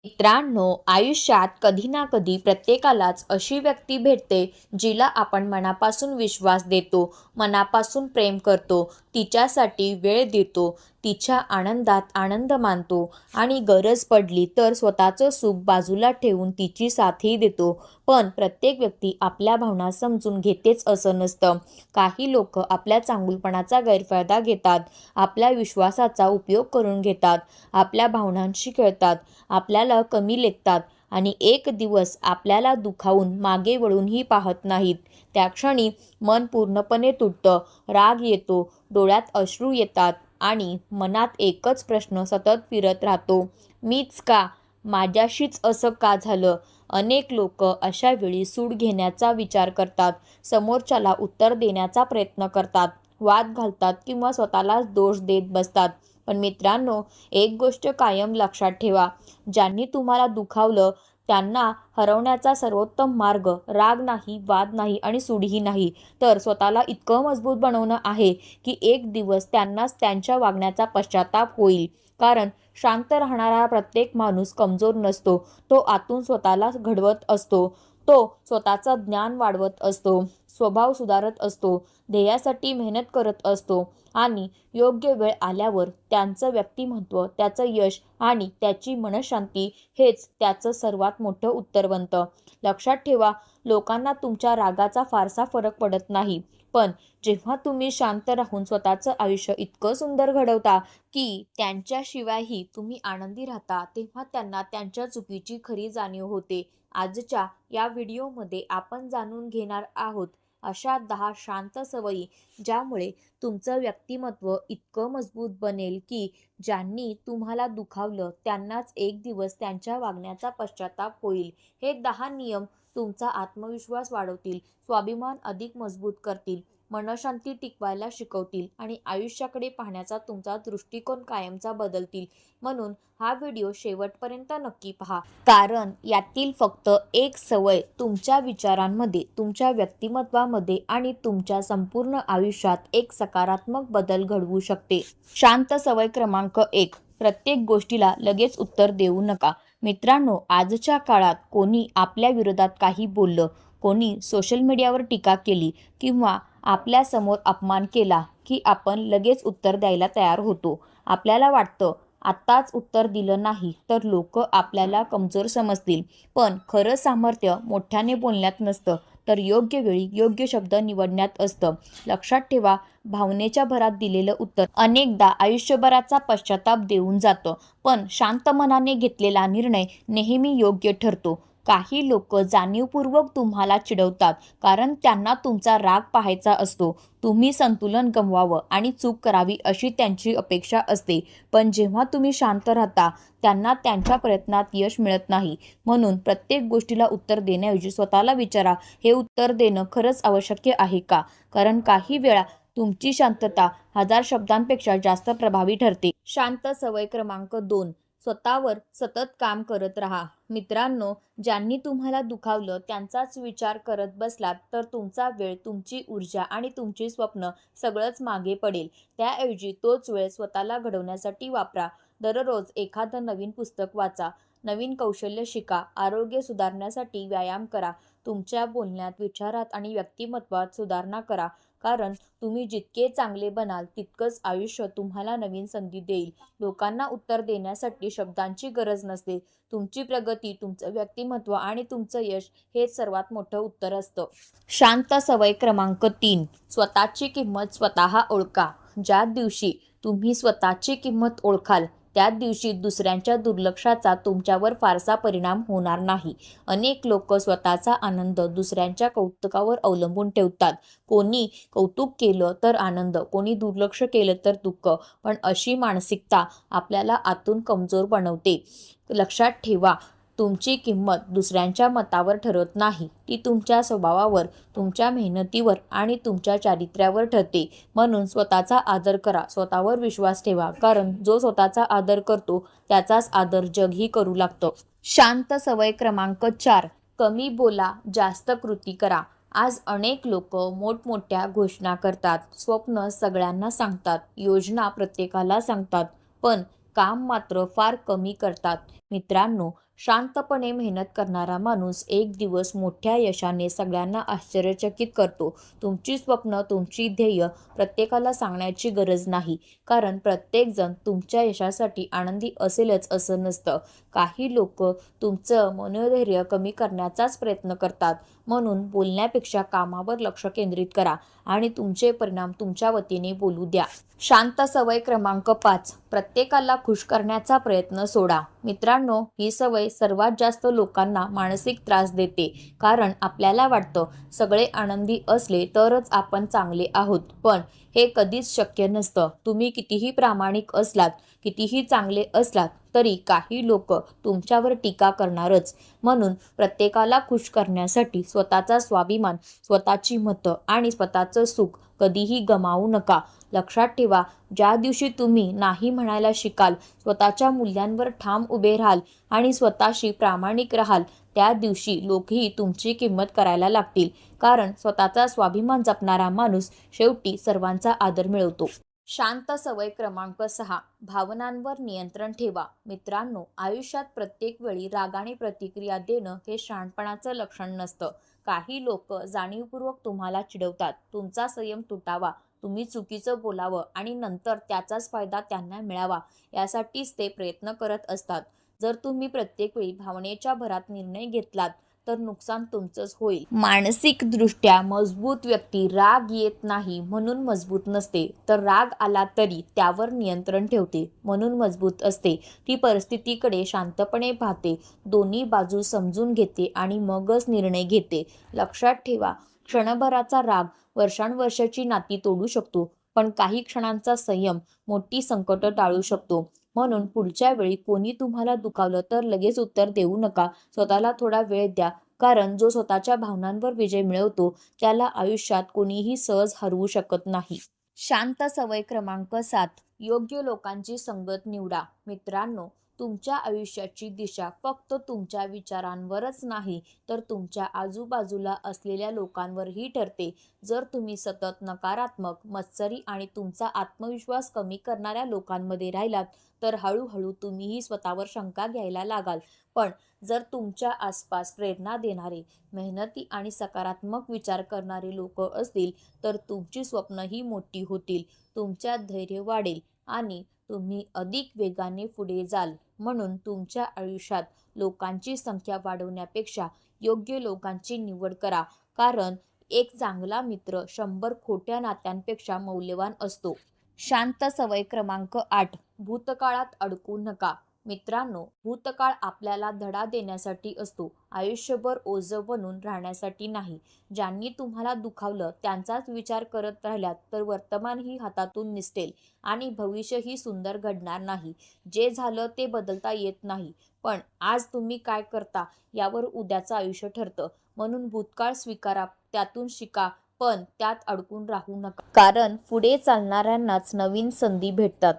मित्रांनो, आयुष्यात कधी ना कधी प्रत्येकालाच अशी व्यक्ती भेटते जिला आपण मनापासून विश्वास देतो, मनापासून प्रेम करतो, तिच्यासाठी वेळ देतो, तिच्या आनंदात आनंद मानतो आणि गरज पडली तर स्वतःचं सुख बाजूला ठेवून तिची साथही देतो. पण प्रत्येक व्यक्ती आपल्या भावना समजून घेतेच असं नसतं. काही लोक आपल्या चांगुलपणाचा गैरफायदा घेतात, आपल्या विश्वासाचा उपयोग करून घेतात, आपल्या भावनांशी खेळतात, आपल्याला कमी लेखतात आणि एक दिवस आपल्याला दुखावून मागे वळूनही पाहत नाहीत. त्या क्षणी मन पूर्णपणे तुटतं, राग येतो, डोळ्यात अश्रू येतात आणि मनात एकच प्रश्न सतत फिरत राहतो, मीच का? माझ्याशीच असं का झालं? अनेक लोक अशा वेळी सूड घेण्याचा विचार करतात, समोरच्याला उत्तर देण्याचा प्रयत्न करतात, वाद घालतात किंवा स्वतःलाच दोष देत बसतात. पण मित्रांनो, एक गोष्ट कायम लक्षात ठेवा, ज्यांनी तुम्हाला दुखावलं त्यांना हरवण्याचा सर्वोत्तम मार्ग राग नाही, वाद नाही आणि सूडही नाही, तर स्वतःला इतकं मजबूत बनवणं आहे की एक दिवस त्यांनाच त्यांच्या वागण्याचा पश्चाताप होईल. कारण शांत राहणारा प्रत्येक माणूस कमजोर नसतो, तो आतून स्वतःला घडवत असतो, तो स्वतःचं ज्ञान वाढवत असतो, स्वभाव सुधारत असतो, ध्येयासाठी मेहनत करत असतो आणि योग्य वेळ आल्यावर त्यांचं व्यक्तिमत्व, त्याचं यश आणि त्याची मनःशांती हेच त्याचं सर्वात मोठं उत्तर बनतं. लक्षात ठेवा, लोकांना तुमच्या रागाचा फारसा फरक पडत नाही, पण जेव्हा तुम्ही शांत राहून स्वतःचं आयुष्य इतकं सुंदर घडवता की त्यांच्याशिवायही तुम्ही आनंदी राहता, तेव्हा त्यांना त्यांच्या चुकीची खरी जाणीव होते. आजच्या या व्हिडिओमध्ये आपण जाणून घेणार आहोत अशा 10 शांत सवयी, ज्यामुळे तुमचं व्यक्तिमत्व इतकं मजबूत बनेल की ज्यांनी तुम्हाला दुखावलं त्यांनाच एक दिवस त्यांच्या वागण्याचा पश्चाताप होईल. हे 10 नियम तुमचा आत्मविश्वास वाढवतील, स्वाभिमान अधिक मजबूत करतील, मनःशांती टिकवायला शिकवतील आणि आयुष्याकडे पाहण्याचा तुमचा दृष्टिकोन कायमचा बदलतील. म्हणून हा व्हिडिओ शेवटपर्यंत नक्की पहा, कारण यातील फक्त एक सवय तुमच्या विचारांमध्ये, तुमच्या व्यक्तिमत्वामध्ये आणि तुमच्या संपूर्ण आयुष्यात एक सकारात्मक बदल घडवू शकते. शांत सवय क्रमांक 1, प्रत्येक गोष्टीला लगेच उत्तर देऊ नका. मित्रांनो, आजच्या काळात कोणी आपल्या विरोधात काही बोललं, कोणी सोशल मीडियावर टीका केली किंवा आपल्यासमोर अपमान केला की आपण लगेच उत्तर द्यायला तयार होतो. आपल्याला वाटतं आत्ताच उत्तर दिलं नाही तर लोक आपल्याला कमजोर समजतील. पण खरं सामर्थ्य मोठ्याने बोलण्यात नसतं, तर योग्य वेळी योग्य शब्द निवडण्यात असतं. लक्षात ठेवा, भावनेच्या भरात दिलेलं उत्तर अनेकदा आयुष्यभराचा पश्चाताप देऊन जातं, पण शांत मनाने घेतलेला निर्णय नेहमी योग्य ठरतो. काही लोक जाणीवपूर्वक तुम्हाला चिडवतात कारण त्यांना तुमचा राग पाहायचा असतो, तुम्ही संतुलन गमवावं आणि चूक करावी अशी त्यांची अपेक्षा असते. पण जेव्हा तुम्ही शांत राहता त्यांना त्यांच्या प्रयत्नात यश मिळत नाही. म्हणून प्रत्येक गोष्टीला उत्तर देण्याऐवजी स्वतःला विचारा, हे उत्तर देणं खरंच आवश्यक आहे का? कारण काही वेळा तुमची शांतता 1000 शब्दांपेक्षा जास्त प्रभावी ठरते. शांत सवय क्रमांक 2, स्वतःवर सतत काम करत राहा. मित्रांनो, ज्यांनी तुम्हाला दुखावलं त्यांचाच विचार करत बसलात तर तुमचा वेळ, तुमची ऊर्जा आणि तुमची स्वप्न सगळंच मागे पडेल. त्याऐवजी तोच वेळ स्वतःला घडवण्यासाठी वापरा. दररोज एखादं नवीन पुस्तक वाचा, नवीन कौशल्य शिका, आरोग्य सुधारण्यासाठी व्यायाम करा, तुमच्या बोलण्यात, विचारात आणि व्यक्तिमत्वात सुधारणा करा. कारण तुम्ही जितके चांगले बनाल तितकंच आयुष्य तुम्हाला नवीन संधी देईल. लोकांना उत्तर देण्यासाठी शब्दांची गरज नसते. तुमची प्रगती, तुमचं व्यक्तिमत्व आणि तुमचं यश हेच सर्वात मोठं उत्तर असतं. शांत सवय क्रमांक 3, स्वतःची किंमत स्वतः ओळखा. ज्या दिवशी तुम्ही स्वतःची किंमत ओळखाल त्याच दिवशी दुसऱ्यांच्या दुर्लक्षाचा तुमच्यावर फारसा परिणाम होणार नाही. अनेक लोक स्वतःचा आनंद दुसऱ्यांच्या कौतुकावर अवलंबून ठेवतात. कोणी कौतुक केलं तर आनंद, कोणी दुर्लक्ष केलं तर दुःख. पण अशी मानसिकता आपल्याला आतून कमजोर बनवते. लक्षात ठेवा, तुमची किंमत दुसऱ्यांच्या मतावर ठरत नाही, ती तुमच्या स्वभावावर, तुमच्या मेहनतीवर आणि तुमच्या चारित्र्यावर ठरते. म्हणून स्वतःचा आदर करा, स्वतःवर विश्वास ठेवा, कारण जो स्वतःचा आदर करतो त्याचाच आदर जगही करू लागतं. शांत सवय क्रमांक 4, कमी बोला, जास्त कृती करा. आज अनेक लोक मोठमोठ्या घोषणा करतात, स्वप्न सगळ्यांना सांगतात, योजना प्रत्येकाला सांगतात, पण काम मात्र फार कमी करतात. मित्रांनो, शांतपणे मेहनत करणारा माणूस एक दिवस मोठ्या यशाने सगळ्यांना आश्चर्यचकित करतो. तुमची स्वप्न, तुमची ध्येय प्रत्येकाला सांगण्याची गरज नाही, कारण प्रत्येकजण तुमच्या यशासाठी आनंदी असेलच असं नसतं. काही लोक तुमचं मनोधैर्य कमी करण्याचाच प्रयत्न करतात. म्हणून बोलण्यापेक्षा कामावर लक्ष केंद्रित करा आणि तुमचे परिणाम तुमच्या वतीने बोलू द्या. शांत सवय क्रमांक 5. प्रत्येकाला खुश करण्याचा प्रयत्न सोडा. मित्रांनो, ही सवय सर्वात जास्त लोकांना मानसिक त्रास देते, कारण आपल्याला वाटतं सगळे आनंदी असले तरच आपण चांगले आहोत, पण हे कधीच शक्य नसतं. तुम्ही कितीही प्रामाणिक असलात, कितीही चांगले असलात तरी काही लोक तुमच्यावर टीका करणारच. म्हणून प्रत्येकाला खुश करण्यासाठी स्वतःचा स्वाभिमान, स्वतःची मतं आणि स्वतःचं सुख कधीही गमावू नका. लक्षात ठेवा, ज्या दिवशी तुम्ही नाही म्हणायला शिकाल, स्वतःच्या मूल्यांवर ठाम उभे राहाल आणि स्वतःशी प्रामाणिक राहाल, त्या दिवशी लोकही तुमची किंमत करायला लागतील, कारण स्वतःचा स्वाभिमान जपणारा माणूस शेवटी सर्वांचा आदर मिळवतो. शांत सवय क्रमांक 6. भावनांवर नियंत्रण ठेवा. मित्रांनो, आयुष्यात प्रत्येक वेळी रागाने प्रतिक्रिया देणं हे शहाणपणाचं लक्षण नसतं. काही लोक जाणीवपूर्वक तुम्हाला चिडवतात, तुमचा संयम तुटावा, तुम्ही चुकीचं बोलावं आणि नंतर त्याचाच फायदा त्यांना मिळावा, यासाठीच ते प्रयत्न करत असतात. जर तुम्ही प्रत्येक वेळी भावनेच्या भरात निर्णय घेतलात तर नुकसान तुमचंच होईल. मानसिकदृष्ट्या मजबूत व्यक्ती राग येत नाही म्हणून मजबूत नसते, तर राग आला तरी त्यावर नियंत्रण ठेवते म्हणून मजबूत असते. ती परिस्थितीकडे शांतपणे पाहते, दोन्ही बाजू समजून घेते आणि मगच निर्णय घेते. लक्षात ठेवा, क्षणभराचा राग वर्षांवर्षाची नाती तोडू शकतो, पण काही क्षणांचा संयम मोठी संकटं टाळू शकतो. म्हणून पुढच्या वेळी कोणी तुम्हाला दुखावलं तर लगेच उत्तर देऊ नका. स्वतःला थोडा वेळ द्या, कारण जो स्वतःच्या भावनांवर विजय मिळवतो त्याला आयुष्यात कोणीही सहज हरवू शकत नाही. शांत सवय क्रमांक 7. योग्य लोकांची संगत निवडा. मित्रांनो, तुमच्या आयुष्याची दिशा फक्त तुमच्या विचारांवरच नाही, तर तुमच्या आजूबाजूला असलेल्या लोकांवरही ठरते. जर तुम्ही सतत नकारात्मक, मत्सरी आणि तुमचा आत्मविश्वास कमी करणाऱ्या लोकांमध्ये राहिलात तर हळूहळू तुम्हीही स्वतःवर शंका घ्यायला लागाल. पण जर तुमच्या आसपास प्रेरणा देणारे, मेहनती आणि सकारात्मक विचार करणारे लोक असतील तर तुमची स्वप्नही मोठी होतील, तुमच्यात धैर्य वाढेल आणि तुम्ही अधिक वेगाने पुढे जाल. म्हणून तुमच्या आयुष्यात लोकांची संख्या वाढवण्यापेक्षा योग्य लोकांची निवड करा, कारण एक चांगला मित्र 100 खोट्या नात्यांपेक्षा मौल्यवान असतो. शांत सवय क्रमांक 8. भूतकाळात अडकू नका. मित्रांनो, भूतकाळ आपल्याला धडा देण्यासाठी असतो, आयुष्यभर ओझं बनून राहण्यासाठी नाही. ज्यांनी तुम्हाला दुखावलं त्यांचाच विचार करत राहिलात तर वर्तमानही हातातून निसटेल आणि भविष्यही सुंदर घडणार नाही. जे झालं ते बदलता येत नाही, पण आज तुम्ही काय करता यावर उद्याचं आयुष्य ठरतं. म्हणून भूतकाळ स्वीकारा, त्यातून शिका, पण त्यात अडकून राहू नका, कारण पुढे चालणाऱ्यांनाच नवीन संधी भेटतात.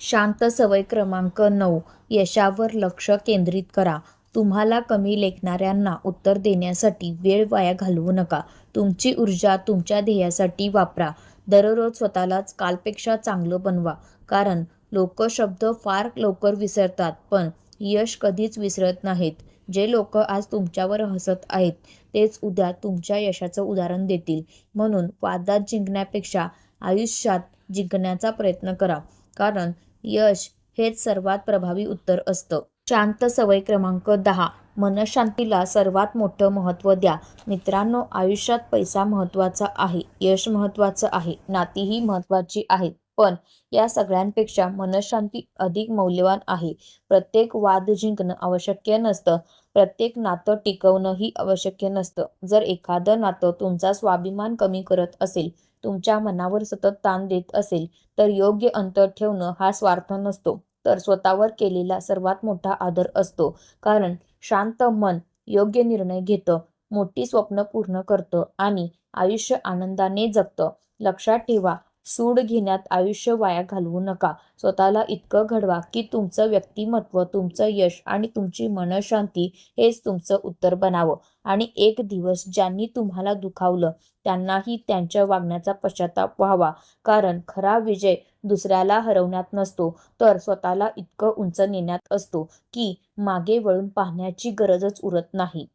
शांत सवय क्रमांक 9. यशावर लक्ष केंद्रित करा. तुम्हाला कमी लेखणाऱ्यांना उत्तर देण्यासाठी वेळ वाया घालवू नका. तुमची ऊर्जा तुमच्या ध्येयासाठी वापरा. दररोज स्वतःलाच कालपेक्षा चांगलं बनवा, कारण लोक शब्द फार लवकर विसरतात, पण यश कधीच विसरत नाहीत. जे लोक आज तुमच्यावर हसत आहेत तेच उद्या तुमच्या यशाचं उदाहरण देतील. म्हणून वादात जिंकण्यापेक्षा आयुष्यात जिंकण्याचा प्रयत्न करा, कारण यश हेच सर्वात प्रभावी उत्तर असतं. शांत सवय क्रमांक 10. मनःशांतीला सर्वात मोठं महत्त्व द्या. मित्रांनो, आयुष्यात पैसा महत्त्वाचा आहे, यश महत्त्वाचं आहे, नातीही महत्त्वाची आहेत, पण या सगळ्यांपेक्षा मनःशांती अधिक मौल्यवान आहे. प्रत्येक वाद जिंकणं आवश्यक नसतं, प्रत्येक नातं टिकवणंही आवश्यक नसतं. जर एखादं नातं तुमचा स्वाभिमान कमी करत असेल, तुमच्या मनावर सतत ताण देत असेल, तर योग्य अंतर ठेवणं हा स्वार्थ नसतो, तर स्वतःवर केलेला सर्वात मोठा आदर असतो. कारण शांत मन योग्य निर्णय घेतं, मोठी स्वप्न पूर्ण करतं आणि आयुष्य आनंदाने जगतं. लक्षात ठेवा, सूड घेण्यात आयुष्य वाया घालवू नका. स्वतःला इतकं घडवा की तुमचं व्यक्तिमत्व, तुमचं यश आणि तुमची मनःशांती हेच तुमचं उत्तर बनावं. आणि एक दिवस ज्यांनी तुम्हाला दुखावलं त्यांनाही त्यांच्या वागण्याचा पश्चाताप व्हावा, कारण खरा विजय दुसऱ्याला हरवण्यात नसतो, तर स्वतःला इतकं उंच नेण्यात असतो की मागे वळून पाहण्याची गरजच उरत नाही.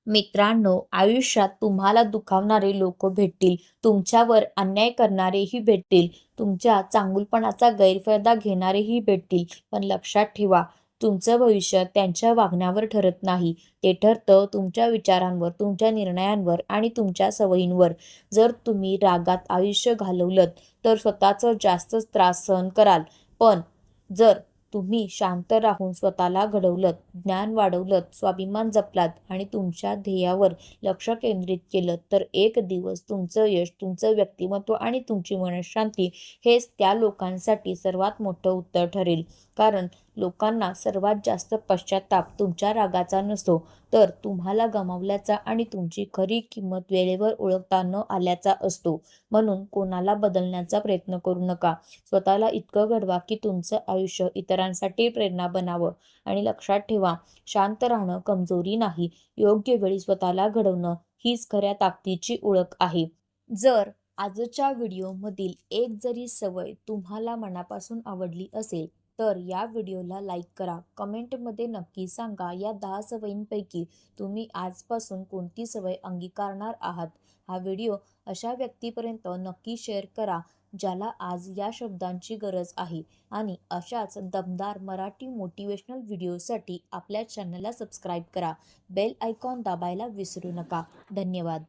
मित्रांनो, आयुष्यात तुम्हाला दुखावणारे लोक भेटतील, तुमच्यावर अन्याय करणारेही भेटतील, तुमच्या चांगुलपणाचा गैरफायदा घेणारेही भेटतील. पण लक्षात ठेवा, तुमचं भविष्य त्यांच्या वागण्यावर ठरत नाही. ते ठरतं तुमच्या विचारांवर, तुमच्या निर्णयांवर आणि तुमच्या सवयींवर. जर तुम्ही रागात आयुष्य घालवलंत तर स्वतःचं जास्तच त्रास सहन कराल. पण जर तुम्ही शांत राहून स्वतःला घडवलंत, ज्ञान वाढवलंत, स्वाभिमान जपलात आणि तुमच्या ध्येयावर लक्ष केंद्रित केलं तर एक दिवस तुमचं यश, तुमचं व्यक्तिमत्व आणि तुमची मनःशांती हेच त्या लोकांसाठी सर्वात मोठं उत्तर ठरेल. कारण लोकांना सर्वात जास्त पश्चाताप तुमच्या रागाचा नसतो, तर तुम्हाला गमावल्याचा आणि तुमची खरी किंमत वेळेवर ओळखता न आल्याचा असतो. म्हणून कोणाला बदलण्याचा प्रयत्न करू नका. स्वतःला इतकं घडवा की तुमचं आयुष्य इतरांसाठी प्रेरणा बनावं. आणि लक्षात ठेवा, शांत राहणं कमजोरी नाही, योग्य वेळी स्वतःला घडवणं हीच खऱ्या ताकदीची ओळख आहे. जर आजच्या व्हिडिओमधील एक जरी सवय तुम्हाला मनापासून आवडली असेल तर या व्हिडिओला लाईक करा. कमेंटमध्ये नक्की सांगा या 10 सवयींपैकी तुम्ही आजपासून कोणती सवय अंगीकारणार आहात. हा व्हिडिओ अशा व्यक्तीपर्यंत नक्की शेअर करा ज्याला आज या शब्दांची गरज आहे. आणि अशाच दमदार मराठी मोटिवेशनल व्हिडिओसाठी आपल्या चॅनलला सबस्क्राईब करा. बेल आयकॉन दाबायला विसरू नका. धन्यवाद.